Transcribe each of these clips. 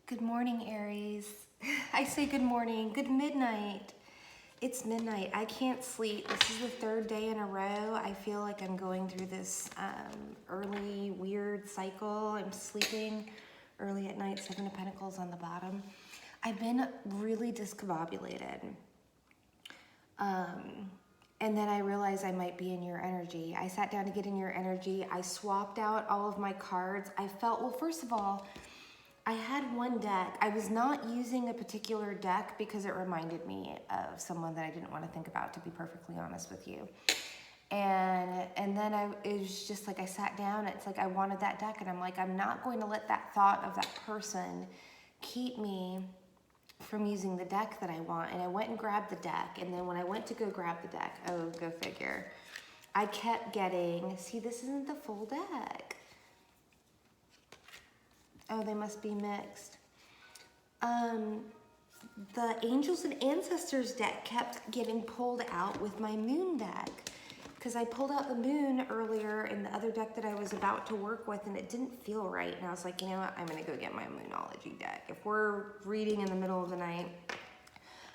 Good morning, Aries. I say good morning, good midnight. It's midnight. I can't sleep. This is the third day in a row. I feel like I'm going through this early weird cycle. I'm sleeping early at night, 7 of Pentacles on the bottom. I've been really discombobulated. And then I realized I might be in your energy. I sat down to get in your energy. I swapped out all of my cards. I felt, well, first of all, I had one deck. I was not using a particular deck because it reminded me of someone that I didn't want to think about, to be perfectly honest with you. And then it was just like I sat down. It's like I wanted that deck, and I'm like, I'm not going to let that thought of that person keep me from using the deck that I want. And I went and grabbed the deck, and then when I went to go grab the deck, oh, go figure, I kept getting, see, this isn't the full deck. Oh, they must be mixed. The Angels and Ancestors deck kept getting pulled out with my moon deck, because I pulled out the moon earlier in the other deck that I was about to work with, and it didn't feel right. And I was like, you know what? I'm going to go get my Moonology deck. If we're reading in the middle of the night,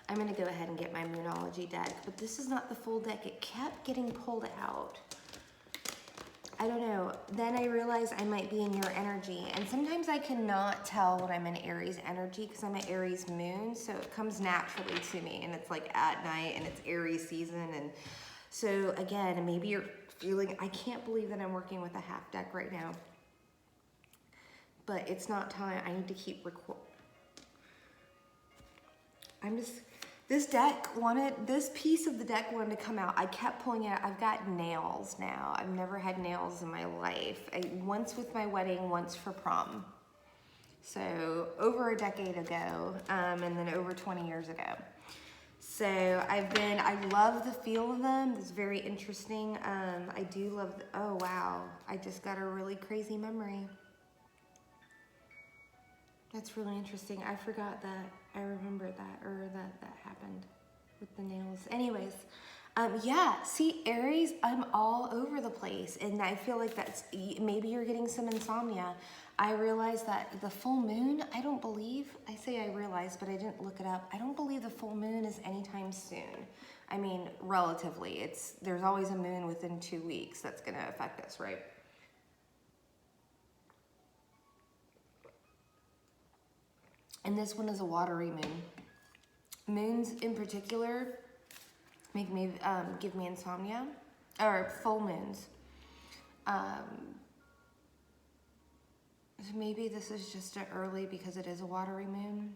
I'm going to go ahead and get my Moonology deck. But this is not the full deck. It kept getting pulled out. I don't know. Then I realized I might be in your energy. And sometimes I cannot tell when I'm in Aries energy because I'm an Aries moon. So it comes naturally to me. And it's like at night and it's Aries season. And so again, maybe you're feeling, I can't believe that I'm working with a half deck right now. But it's not time. I need to keep recording. This piece of the deck wanted to come out. I kept pulling it out. I've got nails now. I've never had nails in my life. Once with my wedding, once for prom. So over a decade ago, and then over 20 years ago. So I love the feel of them. It's very interesting. I do love, oh wow. I just got a really crazy memory. That's really interesting. I forgot that. I remember that, or that happened with the nails. Anyways, yeah, see, Aries, I'm all over the place. And I feel like that's, maybe you're getting some insomnia. I realized that the full moon, I say I realized, but I didn't look it up. I don't believe the full moon is anytime soon. I mean, relatively, there's always a moon within 2 weeks that's gonna affect us, right? And this one is a watery moon. Moons in particular make me give me insomnia, or full moons. So maybe this is just an early because it is a watery moon.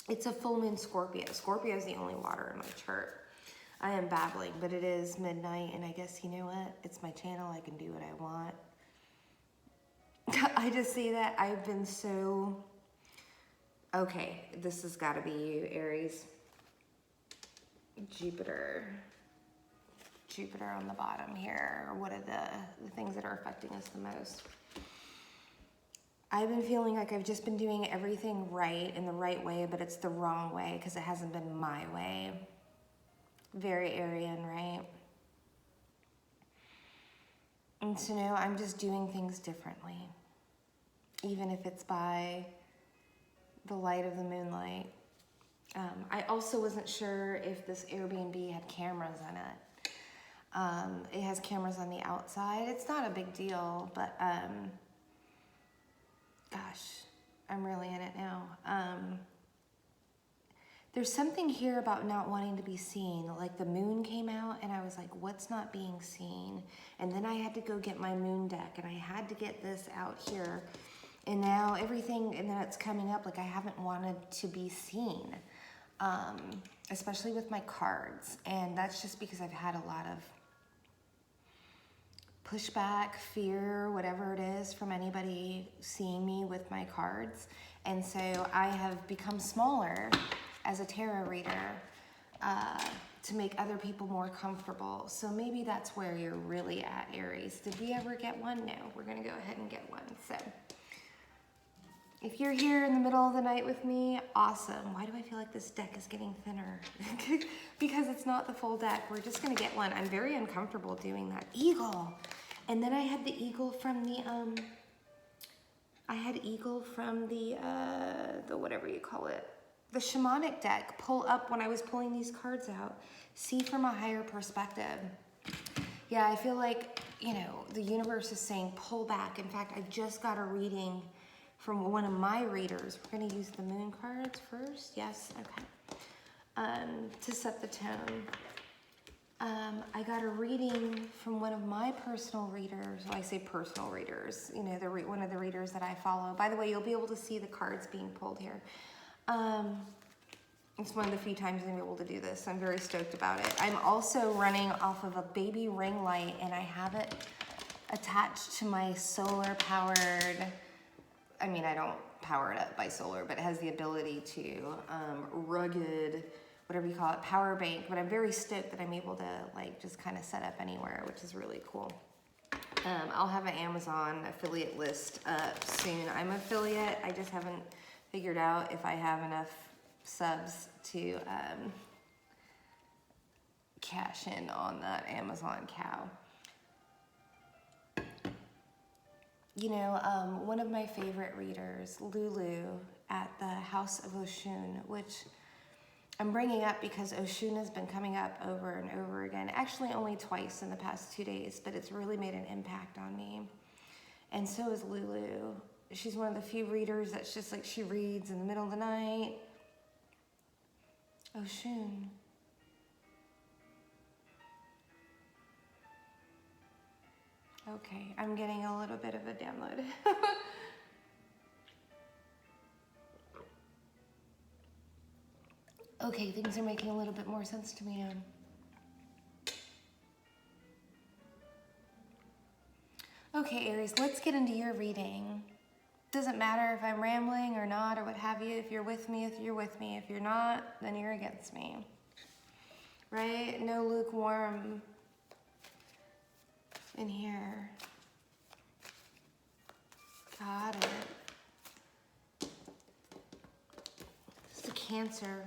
It's a full moon Scorpio. Scorpio is the only water in my chart. I am babbling, but it is midnight, and I guess, you know what? It's my channel. I can do what I want. I just see that I've been so... Okay, this has got to be you, Aries. Jupiter on the bottom here. What are the things that are affecting us the most? I've been feeling like I've just been doing everything right in the right way, but it's the wrong way because it hasn't been my way. Very Arian, right? And so now I'm just doing things differently, even if it's by the light of the moonlight. I also wasn't sure if this Airbnb had cameras in it. It has cameras on the outside. It's not a big deal, but gosh, I'm really in it now. There's something here about not wanting to be seen. Like the moon came out and I was like, what's not being seen? And then I had to go get my moon deck and I had to get this out here. And now everything, and then it's coming up, like I haven't wanted to be seen, especially with my cards. And that's just because I've had a lot of pushback, fear, whatever it is from anybody seeing me with my cards. And so I have become smaller as a tarot reader to make other people more comfortable. So maybe that's where you're really at, Aries. Did we ever get one? No, we're gonna go ahead and get one. So if you're here in the middle of the night with me, awesome. Why do I feel like this deck is getting thinner? Because it's not the full deck. We're just gonna get one. I'm very uncomfortable doing that. Eagle. And then I had the eagle from the I had Eagle from the whatever you call it, the shamanic deck pull up when I was pulling these cards out. See from a higher perspective. Yeah, I feel like, you know, the universe is saying pull back. In fact, I just got a reading from one of my readers. We're going to use the moon cards first. Yes, okay. To set the tone. I got a reading from one of my personal readers. Well, I say personal readers, you know, one of the readers that I follow. By the way, you'll be able to see the cards being pulled here. It's one of the few times I'm able to do this. I'm very stoked about it. I'm also running off of a baby ring light, and I have it attached to my solar powered, I mean, I don't power it up by solar, but it has the ability to rugged, whatever you call it, power bank. But I'm very stoked that I'm able to like just kind of set up anywhere, which is really cool. I'll have an Amazon affiliate list up soon. I'm affiliate. I just haven't figured out if I have enough subs to cash in on that Amazon cow. You know, one of my favorite readers, Lulu, at the House of Oshun, which I'm bringing up because Oshun has been coming up over and over again. Actually, only twice in the past 2 days, but it's really made an impact on me. And so is Lulu. She's one of the few readers that's just like she reads in the middle of the night. Oshun. Okay, I'm getting a little bit of a download. Okay, things are making a little bit more sense to me now. Okay, Aries, let's get into your reading. Doesn't matter if I'm rambling or not or what have you. If you're with me, you're with me. If you're not, then you're against me. Right? No lukewarm in here. Got it. It's a Cancer.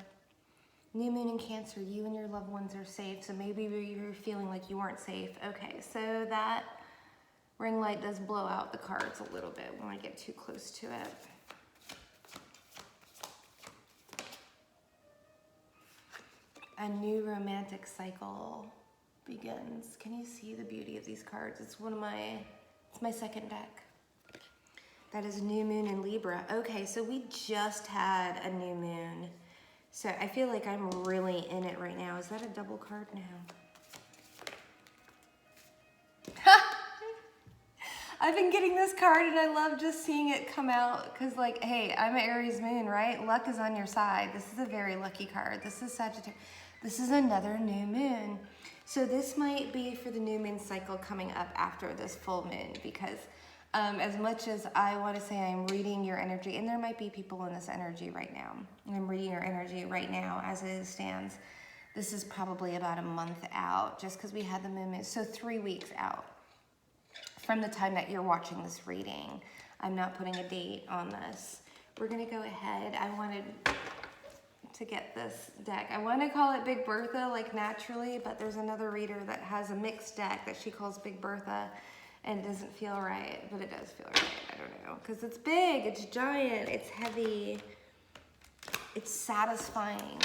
New moon in Cancer. You and your loved ones are safe. So maybe you're feeling like you weren't safe. Okay, so that ring light does blow out the cards a little bit when I get too close to it. A new romantic cycle begins. Can you see the beauty of these cards? It's my second deck. That is new moon in Libra. Okay, so we just had a new moon. So I feel like I'm really in it right now. Is that a double card now? I've been getting this card and I love just seeing it come out because like, hey, I'm an Aries moon, right? Luck is on your side. This is a very lucky card. This is Sagittarius. This is another new moon. So this might be for the new moon cycle coming up after this full moon because as much as I want to say I'm reading your energy, and there might be people in this energy right now, and I'm reading your energy right now as it stands. This is probably about a month out just because we had the moon. So 3 weeks out from the time that you're watching this reading. I'm not putting a date on this. We're going to go ahead. I wanted to get this deck. I want to call it Big Bertha, like naturally, but there's another reader that has a mixed deck that she calls Big Bertha, and it doesn't feel right, but it does feel right. I don't know, because it's big, it's giant, it's heavy, it's satisfying.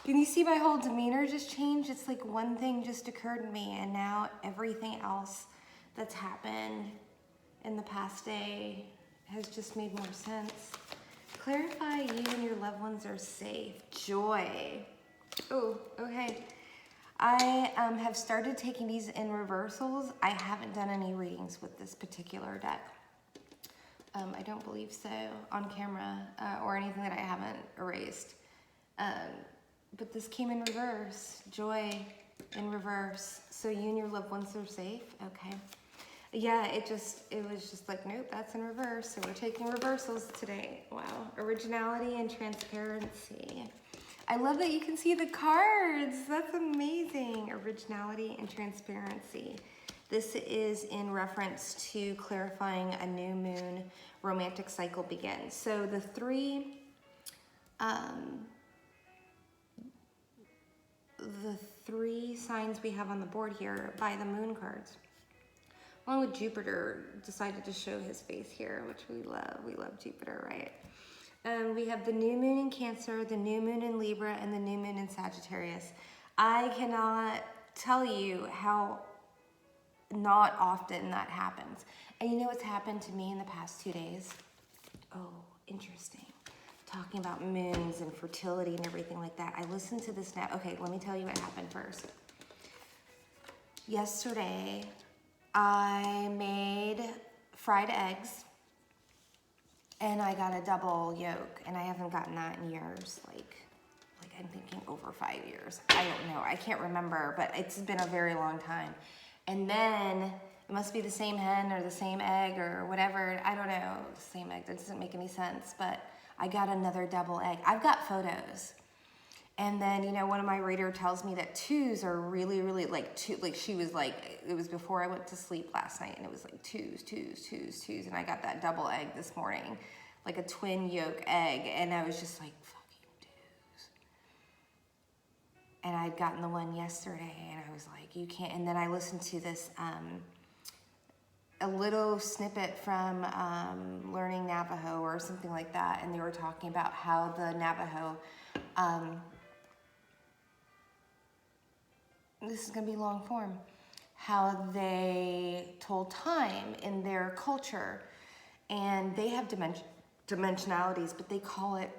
Can you see my whole demeanor just change? It's like one thing just occurred to me, and now everything else that's happened in the past day has just made more sense. Clarify you and your loved ones are safe. Joy. Oh, okay. I have started taking these in reversals. I haven't done any readings with this particular deck. I don't believe so on camera or anything that I haven't erased. But this came in reverse. Joy in reverse. So you and your loved ones are safe. Okay. Yeah, it was just like, nope, that's in reverse. So we're taking reversals today. Wow. Originality and transparency. I love that you can see the cards. That's amazing. Originality and transparency. This is in reference to clarifying a new moon romantic cycle begins. So the three the 3 signs we have on the board here by the moon cards. Along with Jupiter decided to show his face here, which we love. We love Jupiter, right? We have the new moon in Cancer, the new moon in Libra, and the new moon in Sagittarius. I cannot tell you how not often that happens. And you know what's happened to me in the past 2 days? Oh, interesting. Talking about moons and fertility and everything like that. I listened to this now. Okay, let me tell you what happened first. Yesterday, I made fried eggs and I got a double yolk, and I haven't gotten that in years. Like I'm thinking over 5 years. I don't know. I can't remember, but it's been a very long time. And then it must be the same hen or the same egg or whatever. I don't know. The same egg. That doesn't make any sense. But I got another double egg. I've got photos. And then, you know, one of my reader tells me that 2s are really, really like she was like, it was before I went to sleep last night, and it was like 2s. And I got that double egg this morning, like a twin yolk egg. And I was just like, fucking 2s. And I'd gotten the one yesterday, and I was like, you can't. And then I listened to this, a little snippet from Learning Navajo or something like that. And they were talking about how the Navajo, this is going to be long form, how they told time in their culture. And they have dimensionalities, but they call it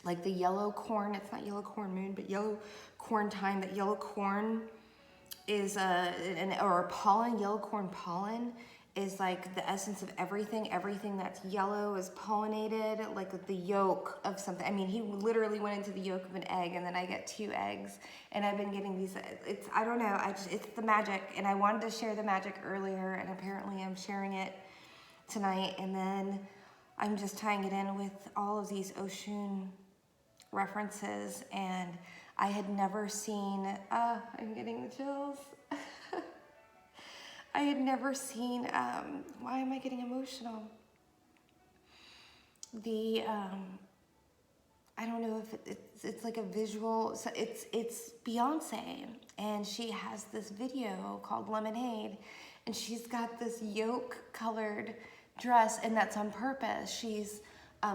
like the yellow corn. It's not yellow corn moon, but yellow corn time. That yellow corn is or pollen. Yellow corn pollen is like the essence of everything. Everything that's yellow is pollinated, like the yolk of something. I mean, he literally went into the yolk of an egg, and then I get 2 eggs, and I've been getting these. I don't know. It's the magic, and I wanted to share the magic earlier, and apparently I'm sharing it tonight. And then I'm just tying it in with all of these Oshun references, and I had never seen. I'm getting the chills. I had never seen, why am I getting emotional? I don't know if it's like a visual, so it's Beyonce, and she has this video called Lemonade, and she's got this yolk colored dress, and that's on purpose. She's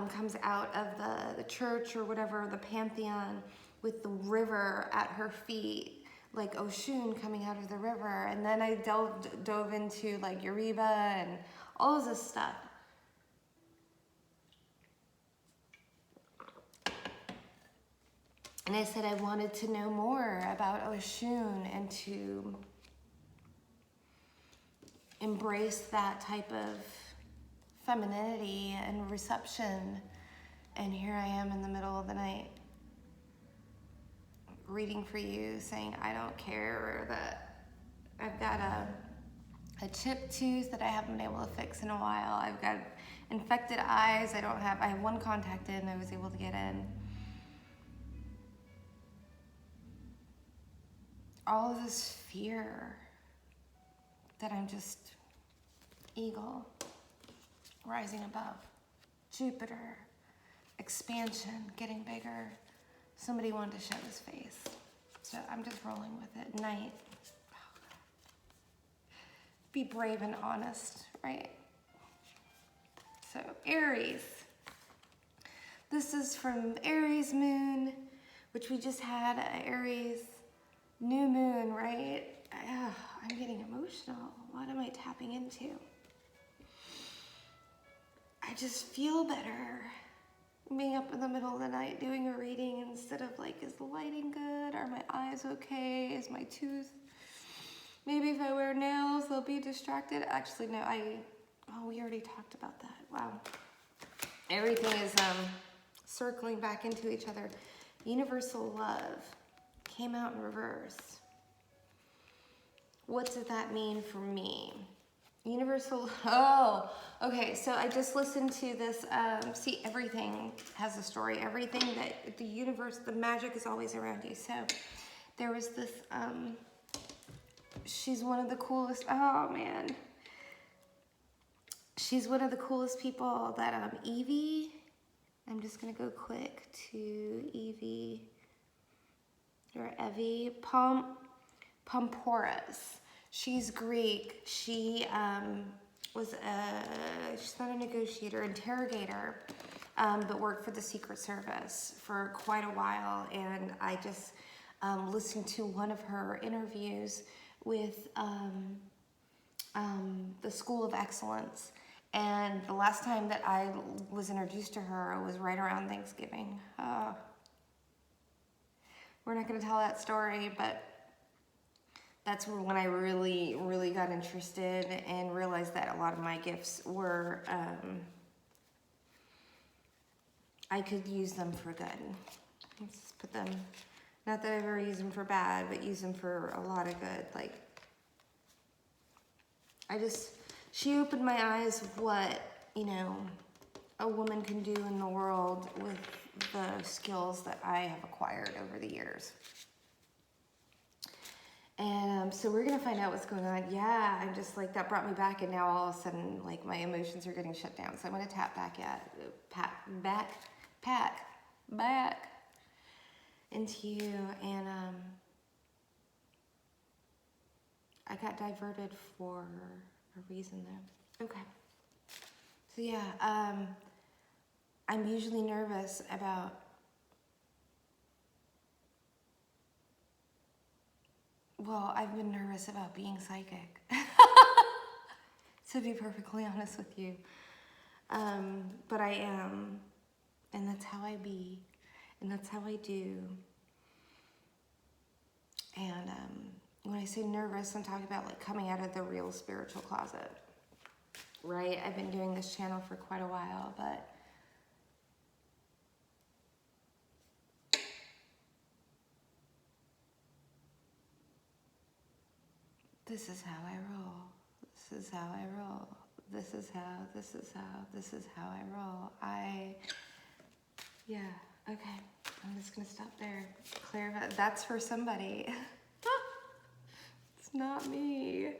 comes out of the church or whatever, the Pantheon, with the river at her feet, like Oshun coming out of the river. And then I dove into like Uriba and all of this stuff. And I said I wanted to know more about Oshun and to embrace that type of femininity and reception. And here I am in the middle of the night reading for you, saying I don't care, or that I've got a chipped tooth that I haven't been able to fix in a while. I've got infected eyes. I have 1 contact in. I was able to get in. All of this fear that I'm just eagle rising above. Jupiter, expansion, getting bigger. Somebody wanted to show his face, so I'm just rolling with it. Night. Be brave and honest, right? So Aries. This is from Aries moon, which we just had Aries new moon, right? I'm getting emotional. What am I tapping into? I just feel better being up in the middle of the night doing a reading instead of like, is the lighting good? Are my eyes okay? Is my tooth? Maybe if I wear nails, they'll be distracted. Actually, no, we already talked about that. Wow. Everything is circling back into each other. Universal love came out in reverse. What does that mean for me? Universal, oh, okay, so I just listened to this, see, everything has a story. Everything that the universe, the magic is always around you. So there was this, she's one of the coolest, oh man. She's one of the coolest people that, Evie, I'm just gonna go quick to Evie Dr. Evie Pomporas. She's Greek. She's not a negotiator, interrogator, but worked for the Secret Service for quite a while. And I just listened to one of her interviews with the School of Excellence. And the last time that I was introduced to her was right around Thanksgiving. We're not going to tell that story, but that's when I really, really got interested and realized that a lot of my gifts were, I could use them for good. Let's just put them, not that I've ever used them for bad, but use them for a lot of good. Like, she opened my eyes of what, you know, a woman can do in the world with the skills that I have acquired over the years. And so we're gonna find out what's going on. Yeah, I'm just like, that brought me back, and now all of a sudden, like, my emotions are getting shut down. So I'm gonna tap back into you. And I got diverted for a reason though. Okay. So yeah, I'm usually nervous about I've been nervous about being psychic. To be perfectly honest with you. But I am, and that's how I be, and that's how I do. And when I say nervous, I'm talking about like coming out of the real spiritual closet, right? I've been doing this channel for quite a while, but this is how I roll. This is how I roll. This is how I roll. Yeah, okay. I'm just gonna stop there. Clarify, that's for somebody. It's not me.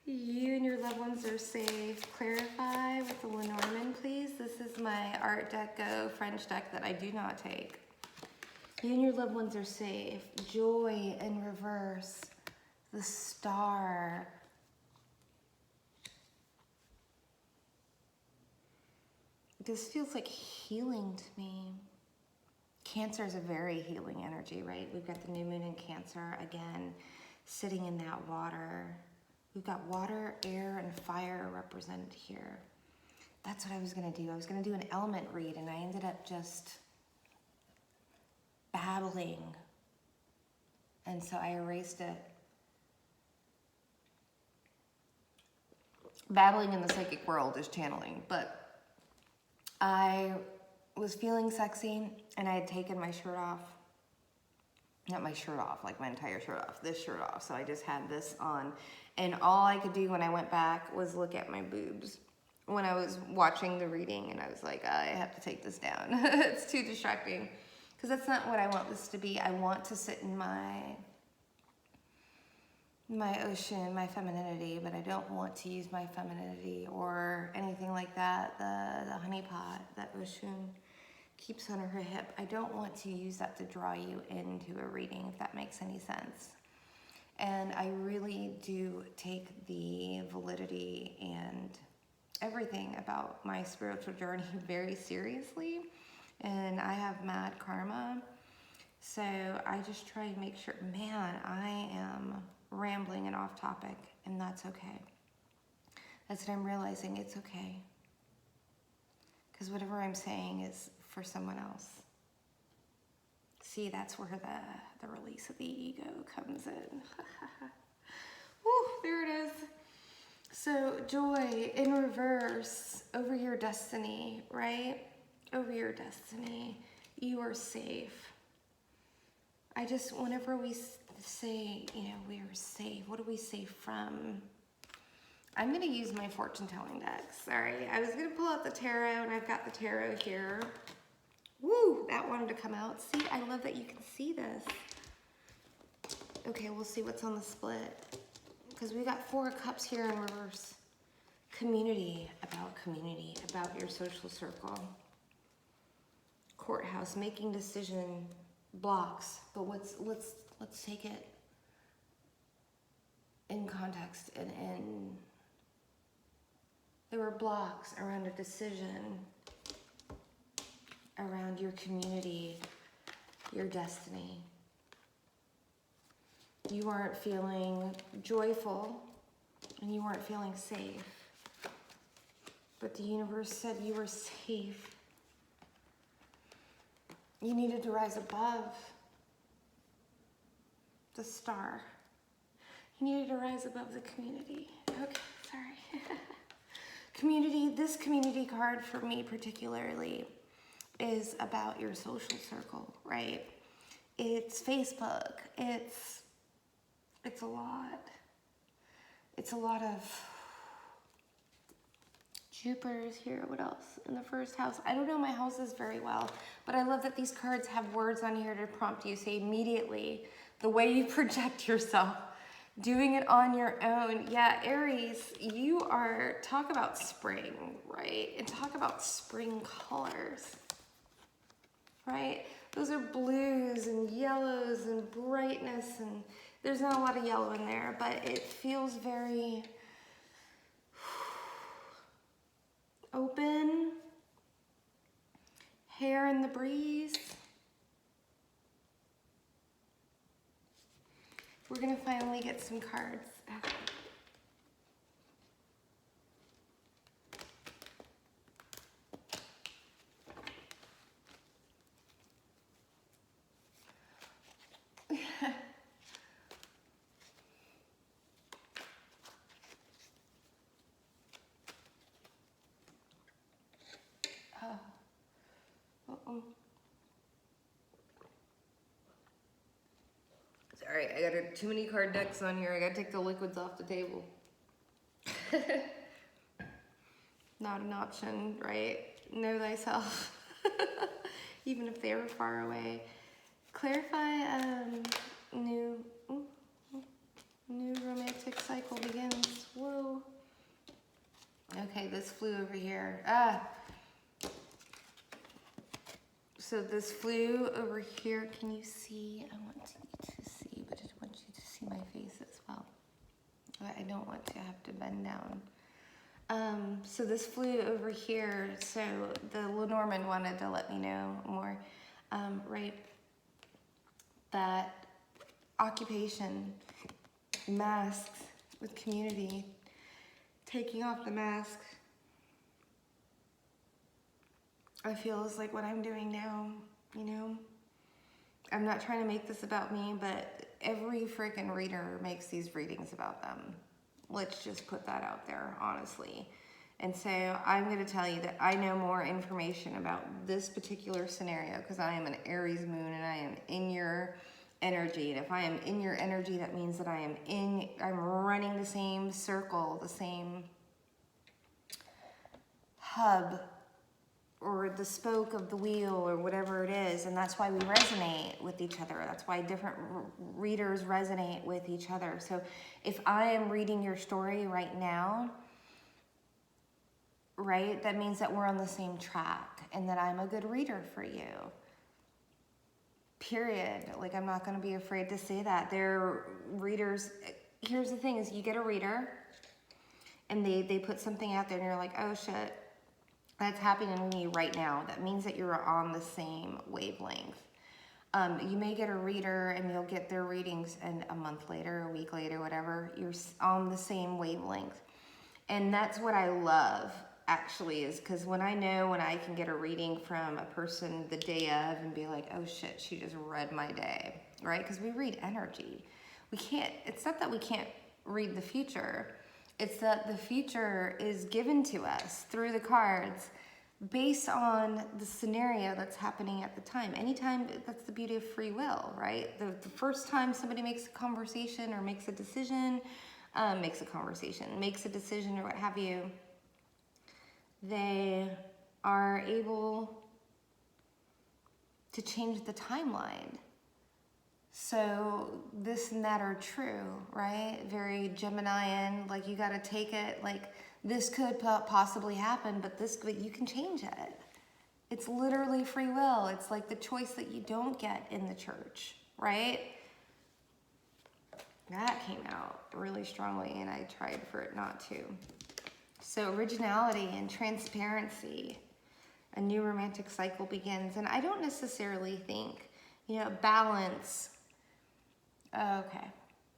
You and your loved ones are safe. Clarify with the Lenormand, please. This is my Art Deco French deck that I do not take. You and your loved ones are safe. Joy in reverse. The Star. This feels like healing to me. Cancer is a very healing energy, right? We've got the new moon in Cancer again, sitting in that water. We've got water, air, and fire represented here. That's what I was gonna do. I was gonna do an element read, and I ended up just babbling. And so I erased it. Babbling in the psychic world is channeling, but I was feeling sexy, and I had taken my shirt off. Not my shirt off, like my entire shirt off, this shirt off. So I just had this on. And all I could do when I went back was look at my boobs when I was watching the reading, and I was like, I have to take this down. It's too distracting. Because that's not what I want this to be. I want to sit in my ocean, my femininity, but I don't want to use my femininity or anything like that. The honeypot that Oshun keeps under her hip. I don't want to use that to draw you into a reading, if that makes any sense. And I really do take the validity and everything about my spiritual journey very seriously. And I have mad karma. So I just try to make sure, man, I am rambling and off topic, and that's okay. That's what I'm realizing, it's okay. Because whatever I'm saying is for someone else. See, that's where the release of the ego comes in. Woo, there it is. So joy in reverse over your destiny, right? Over your destiny. You are safe. I just, whenever we say, you know, we are safe, what do we say from? I'm gonna use my fortune telling deck. Sorry, I was gonna pull out the tarot, and I've got the tarot here. Woo, that wanted to come out. See, I love that you can see this. Okay, we'll see what's on the split. Because we got 4 of Cups here in reverse. Community, about your social circle. Courthouse, making decision, blocks, but let's take it in context. And there were blocks around a decision, around your community, your destiny. You weren't feeling joyful and you weren't feeling safe. But the universe said you were safe. You needed to rise above the star. You needed to rise above the community. Okay, sorry. Community, this community card for me particularly is about your social circle, right? It's Facebook, it's a lot. It's a lot of Jupiter's here. What else? In the first house. I don't know my houses very well, but I love that these cards have words on here to prompt you. Say immediately, the way you project yourself, doing it on your own. Yeah, Aries, you are, talk about spring, right? And talk about spring colors, right? Those are blues and yellows and brightness, and there's not a lot of yellow in there, but it feels very open, hair in the breeze. We're gonna finally get some cards. Sorry, I got too many card decks on here. I gotta take the liquids off the table. Not an option, right? Know thyself. Even if they are far away. Clarify, new romantic cycle begins. Whoa. Okay, this flew over here. So this flew over here. Can you see? I want you to see, but I want you to see my face as well. I don't want to have to bend down. So this flew over here. So the Lenormand wanted to let me know more, right? That occupation, masks with community, taking off the mask, I feel is like what I'm doing now, you know? I'm not trying to make this about me, but every freaking reader makes these readings about them. Let's just put that out there, honestly. And so I'm going to tell you that I know more information about this particular scenario because I am an Aries moon and I am in your energy. And if I am in your energy, that means that I'm running the same circle, the same hub, or the spoke of the wheel, or whatever it is, and that's why we resonate with each other. That's why different readers resonate with each other. So if I am reading your story right now, right, that means that we're on the same track and that I'm a good reader for you. Period. Like, I'm not going to be afraid to say that. They're readers. Here's the thing is, you get a reader and they put something out there and you're like, oh shit, that's happening to me right now. That means that you're on the same wavelength. You may get a reader and you'll get their readings and a month later, a week later, whatever, you're on the same wavelength. And that's what I love, actually, is because when I can get a reading from a person the day of and be like, oh shit, she just read my day, right? Because we read energy. It's not that we can't read the future. It's that the future is given to us through the cards based on the scenario that's happening at the time. Anytime, that's the beauty of free will, right? The first time somebody makes a conversation or makes a decision, makes a decision or what have you, they are able to change the timeline. So this and that are true, right? Very Geminian, like you gotta take it, like this could possibly happen, but you can change it. It's literally free will. It's like the choice that you don't get in the church, right? That came out really strongly, and I tried for it not to. So originality and transparency. A new romantic cycle begins. And I don't necessarily think, balance. Okay.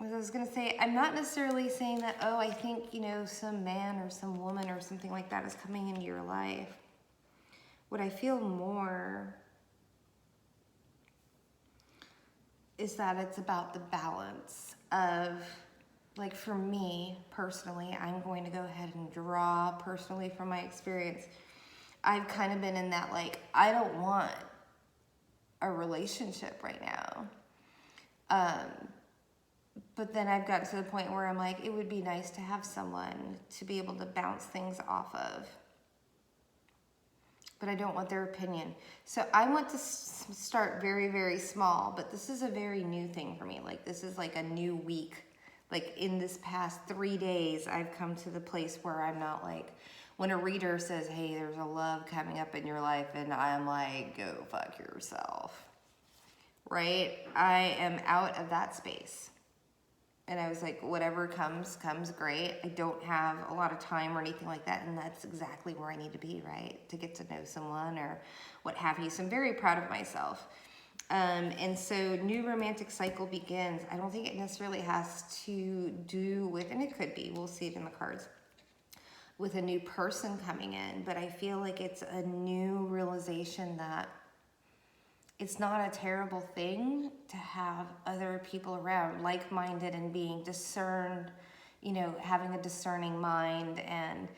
As I was going to say, I'm not necessarily saying that, I think, some man or some woman or something like that is coming into your life. What I feel more is that it's about the balance of, like for me personally, I'm going to go ahead and draw personally from my experience. I've kind of been in that, like, I don't want a relationship right now. But then I've got to the point where I'm like, it would be nice to have someone to be able to bounce things off of. But I don't want their opinion. So I want to start very, very small, but this is a very new thing for me. Like, this is like a new week. Like, in this past 3 days, I've come to the place where I'm not like, when a reader says, hey, there's a love coming up in your life, and I'm like, go fuck yourself, right? I am out of that space. And I was like, whatever comes great. I don't have a lot of time or anything like that, and that's exactly where I need to be, right? To get to know someone or what have you. So I'm very proud of myself. And so new romantic cycle begins. I don't think it necessarily has to do with, and it could be, we'll see it in the cards, with a new person coming in. But I feel like it's a new realization that it's not a terrible thing to have other people around, like-minded and being discerned, having a discerning mind. And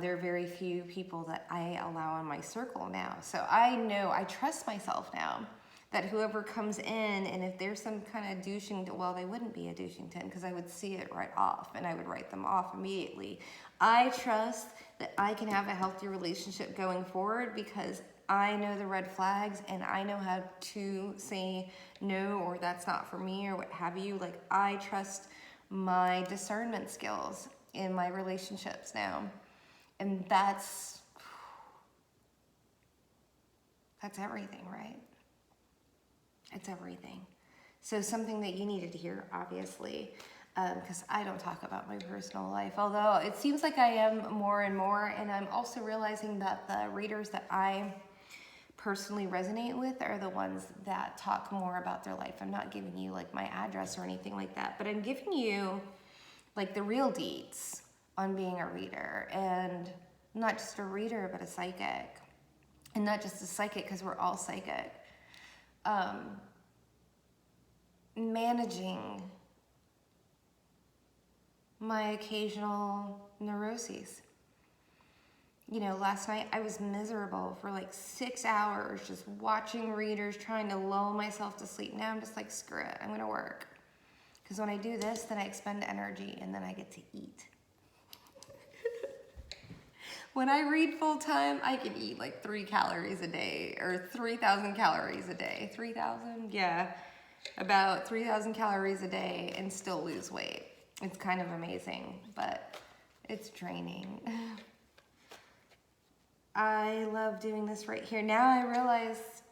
there are very few people that I allow in my circle now. So I know, I trust myself now that whoever comes in, and if there's some kind of douching, well, they wouldn't be a douchington because I would see it right off and I would write them off immediately. I trust that I can have a healthy relationship going forward because I know the red flags and I know how to say no, or that's not for me, or what have you. Like, I trust my discernment skills in my relationships now. And that's everything, right? It's everything. So something that you needed to hear, obviously, because I don't talk about my personal life, although it seems like I am more and more. And I'm also realizing that the readers that I personally resonate with are the ones that talk more about their life. I'm not giving you like my address or anything like that, but I'm giving you like the real deets on being a reader, and not just a reader, but a psychic. And not just a psychic, because we're all psychic. Managing my occasional neuroses. Last night I was miserable for like 6 hours just watching readers, trying to lull myself to sleep. Now I'm just like, screw it, I'm gonna work. Because when I do this, then I expend energy and then I get to eat. When I read full time, I can eat like 3 calories a day, or 3,000 calories a day. 3,000? Yeah, about 3,000 calories a day and still lose weight. It's kind of amazing, but it's draining. I love doing this right here. Now I realize,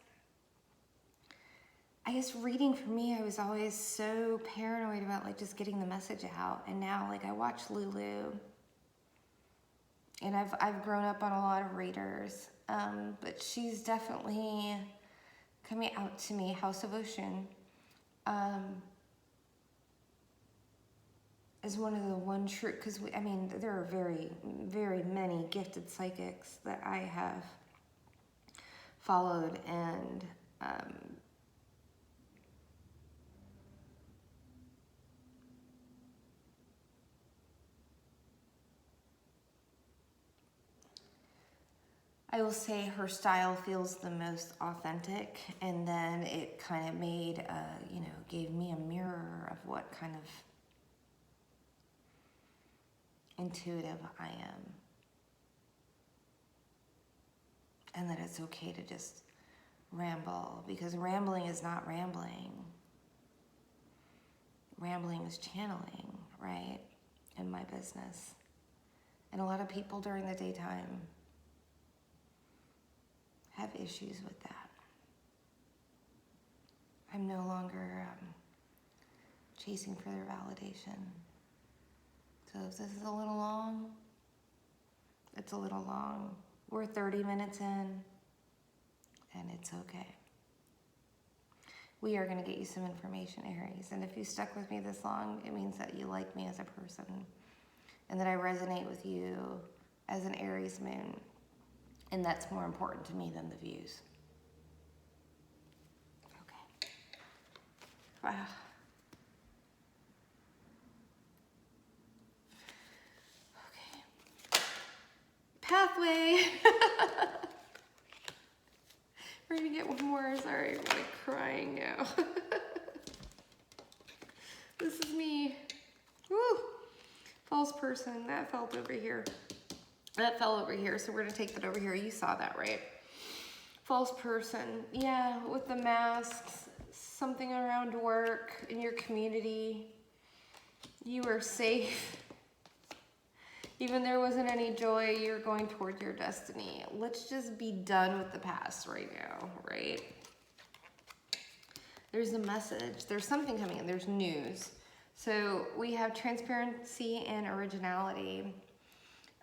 I guess reading for me, I was always so paranoid about like just getting the message out. And now like I watch Lulu, and I've grown up on a lot of readers, but she's definitely coming out to me. House of Ocean is one of the one true, because there are very, very many gifted psychics that I have followed, and I will say her style feels the most authentic, and then it kind of made, gave me a mirror of what kind of intuitive I am. And that it's okay to just ramble, because rambling is not rambling. Rambling is channeling, right? In my business. And a lot of people during the daytime have issues with that. I'm no longer chasing further validation. So if this is a little long, it's a little long. We're 30 minutes in, and it's okay. We are going to get you some information, Aries. And if you stuck with me this long, it means that you like me as a person and that I resonate with you as an Aries moon. And that's more important to me than the views. Okay. Wow. Okay. Pathway. We're gonna get one more. Sorry, I'm like crying now. This is me. Woo! False person. That felt over here. That fell over here, so we're gonna take that over here. You saw that, right? False person. Yeah, with the masks. Something around work, in your community. You were safe. Even there wasn't any joy, you're going toward your destiny. Let's just be done with the past right now, right? There's a message. There's something coming in. There's news. So we have transparency and originality.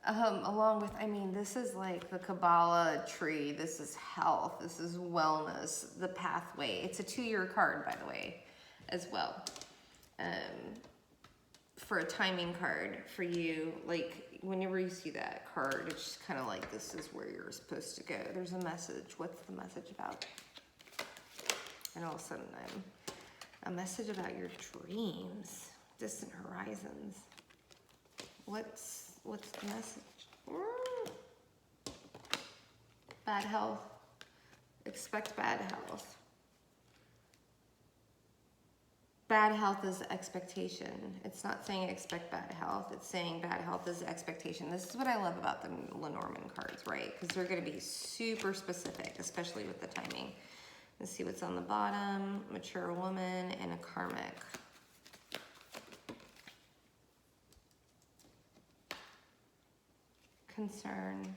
Along with, I mean, this is like the Kabbalah tree. This is health. This is wellness. The pathway. It's a 2-year card, by the way, as well. For a timing card for you, like whenever you see that card, it's just kind of like, this is where you're supposed to go. There's a message. What's the message about? And all of a sudden, a message about your dreams, distant horizons. What's the message? Bad health. Expect bad health. Bad health is expectation. It's not saying expect bad health. It's saying bad health is expectation. This is what I love about the Lenormand cards, right? Because they're going to be super specific, especially with the timing. Let's see what's on the bottom. Mature woman and a karmic. Concern.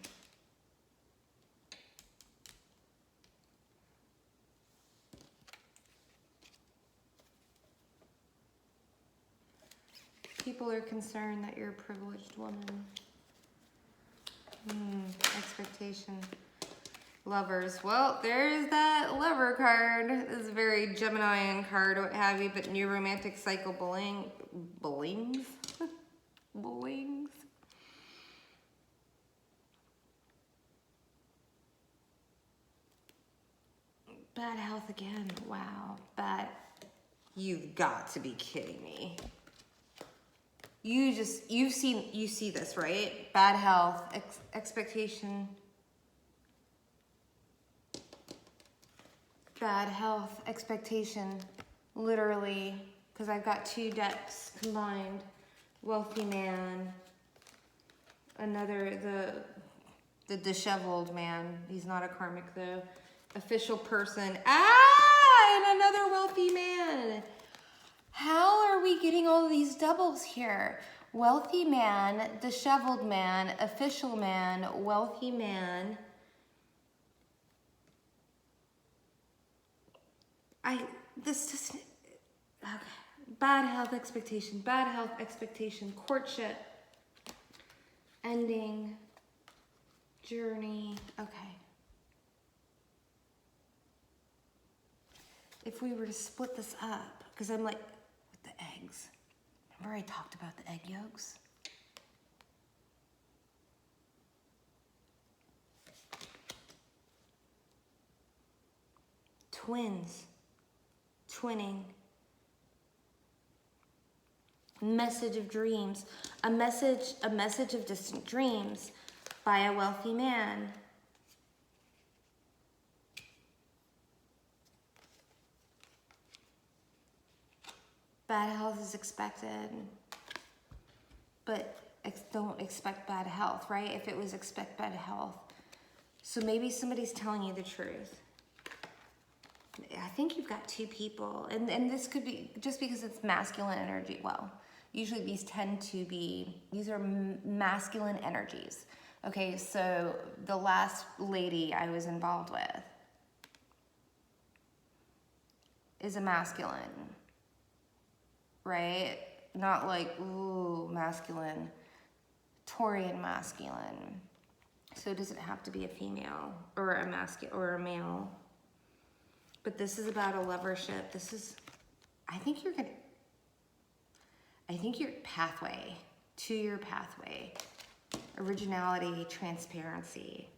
People are concerned that you're a privileged woman. Expectation. Lovers. Well, there's that lover card. This is a very Geminian card, what have you, but new romantic cycle bullyings. Bullyings. Bad health again. Wow. Bad. You've got to be kidding me. You see this, right? Bad health, expectation. Bad health, expectation, literally, because I've got 2 decks combined. Wealthy man, another, the disheveled man. He's not a karmic though. Official person, and another wealthy man. How are we getting all of these doubles here? Wealthy man, disheveled man, official man, wealthy man. This doesn't, okay. Bad health expectation, courtship, ending, journey, okay. If we were to split this up, because I'm like, with the eggs, remember I talked about the egg yolks? Twins, twinning, message of dreams, a message of distant dreams by a wealthy man. Bad health is expected, but don't expect bad health, right? If it was expect bad health. So maybe somebody's telling you the truth. I think you've got 2 people, and this could be just because it's masculine energy. Well, usually these tend to be, these are masculine energies. Okay, so the last lady I was involved with is a masculine, right? Not like, ooh, masculine, Taurian masculine. So it doesn't have to be a female or a masculine or a male. But this is about a lovership. This is, I think your pathway, to your pathway, originality, transparency.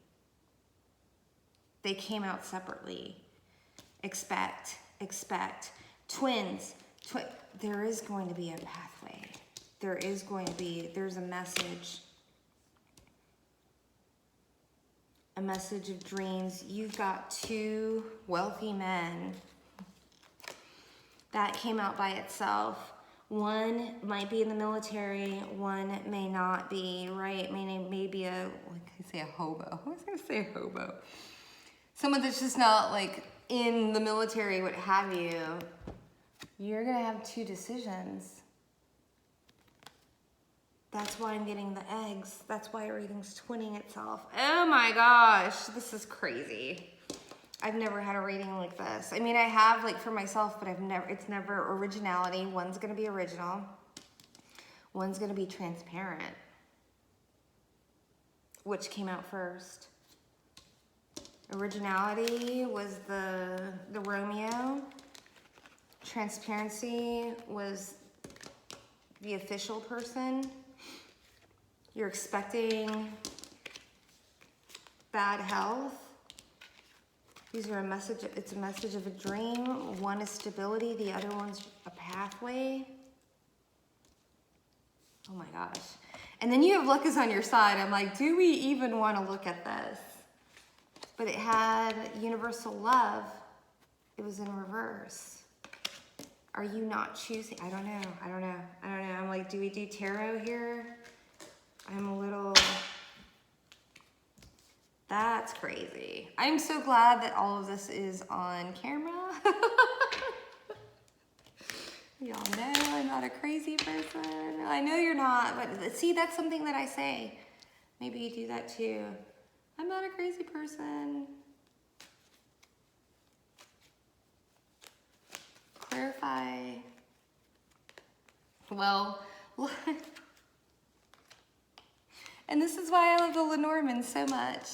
They came out separately. Expect, twins, there is going to be a pathway. There's a message of dreams. You've got two wealthy men that came out by itself. One might be in the military, one may not be, right? May be a, like I say, a hobo. I was gonna say a hobo. Someone that's just not like in the military, what have you. You're gonna have two decisions. That's why I'm getting the eggs. That's why reading's twinning itself. Oh my gosh, this is crazy. I've never had a reading like this. I mean, I have like for myself, but it's never originality. One's gonna be original. One's gonna be transparent. Which came out first? Originality was the Romeo. Transparency was the official person. You're expecting bad health. These are it's a message of a dream. One is stability, the other one's a pathway. Oh my gosh. And then you have luck is on your side. I'm like, do we even want to look at this? But it had universal love. It was in reverse. Are you not choosing? I don't know. I'm like, do we do tarot here? I'm a little, that's crazy. I'm so glad that all of this is on camera. Y'all know I'm not a crazy person. I know you're not, but see, that's something that I say. Maybe you do that too. I'm not a crazy person. Clarify. Well, and this is why I love the Lenormand so much.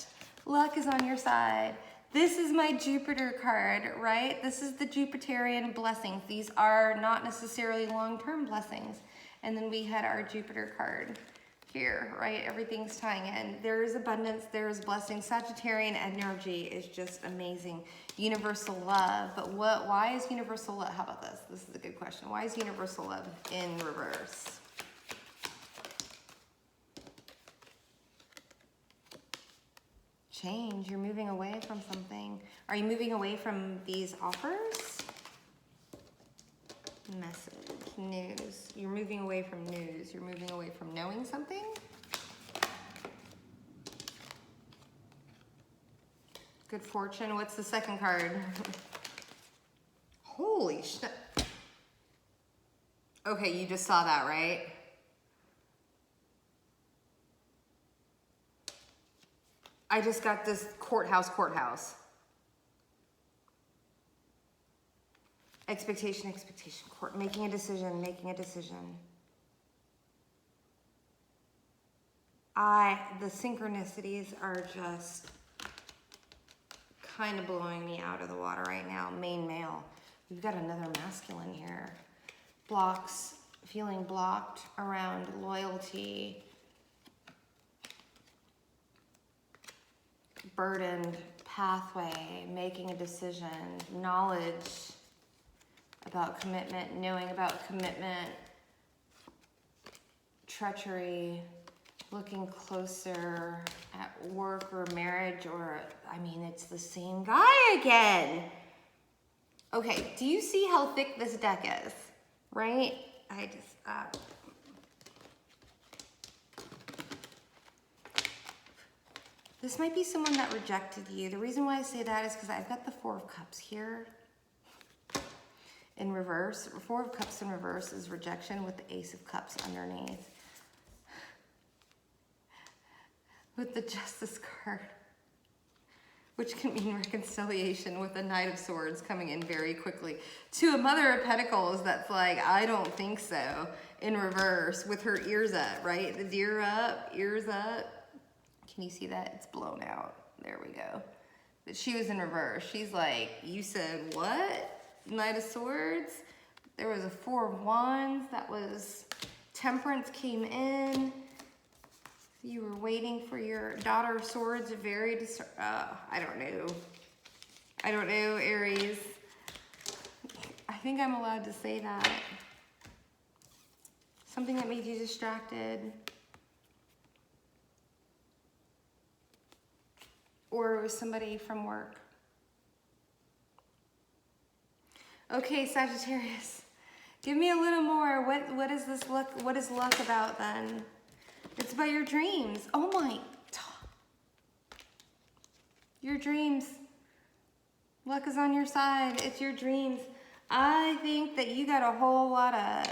Luck is on your side. This is my Jupiter card, right? This is the Jupiterian blessings. These are not necessarily long-term blessings. And then we had our Jupiter card here, right? Everything's tying in. There is abundance, there is blessing. Sagittarian energy is just amazing. Universal love, but why is universal love? How about this? This is a good question. Why is universal love in reverse? Change, you're moving away from something. Are you moving away from these offers? Message, news. You're moving away from news. You're moving away from knowing something. Good fortune. What's the second card? Holy shit. Okay, you just saw that, right? I just got this courthouse. Expectation, court, making a decision. The synchronicities are just kind of blowing me out of the water right now. Main male. We've got another masculine here. Blocks, feeling blocked around loyalty. Burdened pathway, making a decision, knowledge about commitment, knowing about commitment, treachery, looking closer at work or marriage, or, I mean, it's the same guy again. Okay, do you see how thick this deck is, right? This might be someone that rejected you. The reason why I say that is because I've got the Four of Cups here in reverse. Four of Cups in reverse is rejection with the Ace of Cups underneath. with the Justice card, which can mean reconciliation with the Knight of Swords coming in very quickly. To a Mother of Pentacles that's like, I don't think so, in reverse with her ears up, right? The deer up, ears up. Can you see that? It's blown out. There we go. But she was in reverse. She's like, you said what? Knight of Swords? There was a Four of Wands. That was Temperance came in. You were waiting for your Daughter of Swords, very I don't know. I don't know, Aries. I think I'm allowed to say that. Something that made you distracted. Or it was somebody from work. Okay, Sagittarius. Give me a little more. What is this luck? What is luck about then? It's about your dreams. Oh my. Your dreams. Luck is on your side. It's your dreams. I think that you got a whole lot of...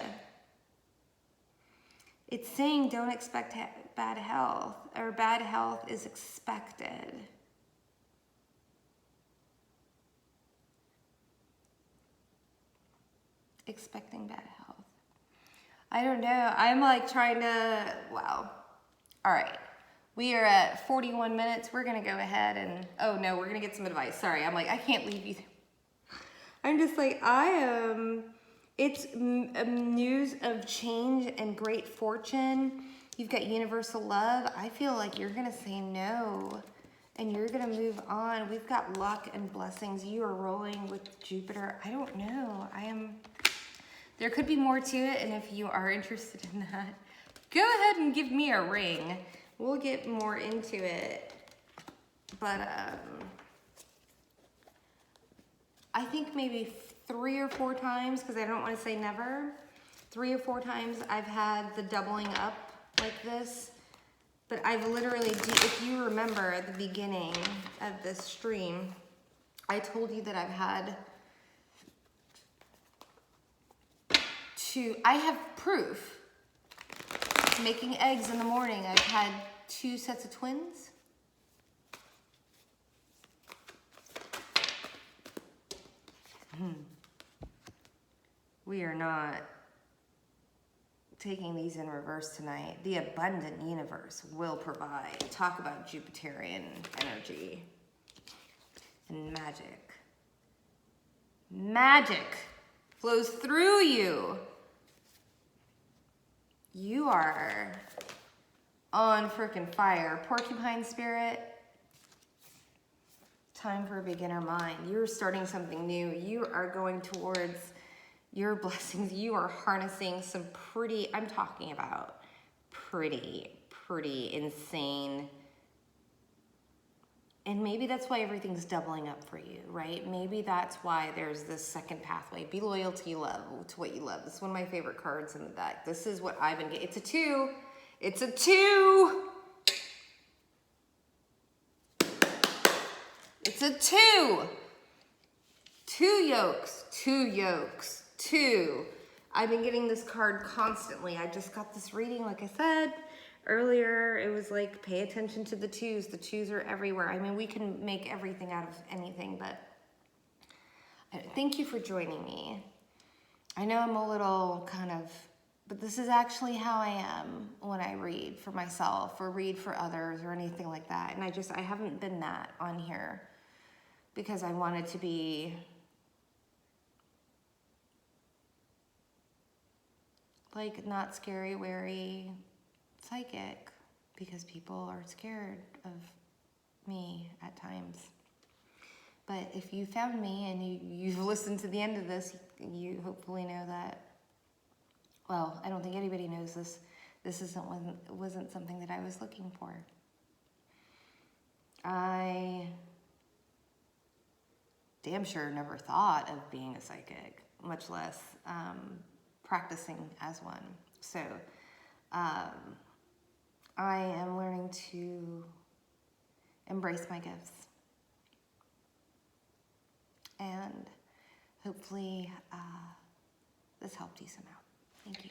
It's saying don't expect bad health, or bad health is expected. Expecting bad health. I don't know. I'm like trying to, wow. All right. We are at 41 minutes. We're going to go ahead and, oh no, we're going to get some advice. Sorry. I'm like, I can't leave you. I'm just like, it's news of change and great fortune. You've got universal love. I feel like you're going to say no and you're going to move on. We've got luck and blessings. You are rolling with Jupiter. I don't know. There could be more to it, and if you are interested in that, go ahead and give me a ring. We'll get more into it. But I think maybe 3 or 4 times, because I don't want to say never, 3 or 4 times I've had the doubling up like this. But I've literally, if you remember at the beginning of this stream, I told you that I've had I have proof. Making eggs in the morning, I've had 2 sets of twins. We are not taking these in reverse tonight. The abundant universe will provide. Talk about Jupiterian energy and magic. Magic flows through you. You are on frickin' fire. Porcupine spirit. Time for a beginner mind. You're starting something new. You are going towards your blessings. You are harnessing some pretty, I'm talking about pretty insane. And maybe that's why everything's doubling up for you, right? Maybe that's why there's this second pathway. Be loyal to you love, to what you love. This is one of my favorite cards in the deck. This is what I've been getting. It's a 2. It's a 2. It's a 2. 2 yokes, 2 yokes, 2. I've been getting this card constantly. I just got this reading, like I said. Earlier, it was like, pay attention to the 2s. The 2s are everywhere. I mean, we can make everything out of anything, but thank you for joining me. I know I'm a little kind of, but this is actually how I am when I read for myself or read for others or anything like that. And I haven't been that on here because I wanted to be like not scary, wary, psychic, because people are scared of me at times. But if you found me and you've listened to the end of this, you hopefully know that, well, I don't think anybody knows this. This wasn't something that I was looking for. I damn sure never thought of being a psychic, much less practicing as one. So I am learning to embrace my gifts. And hopefully this helped you somehow. Thank you.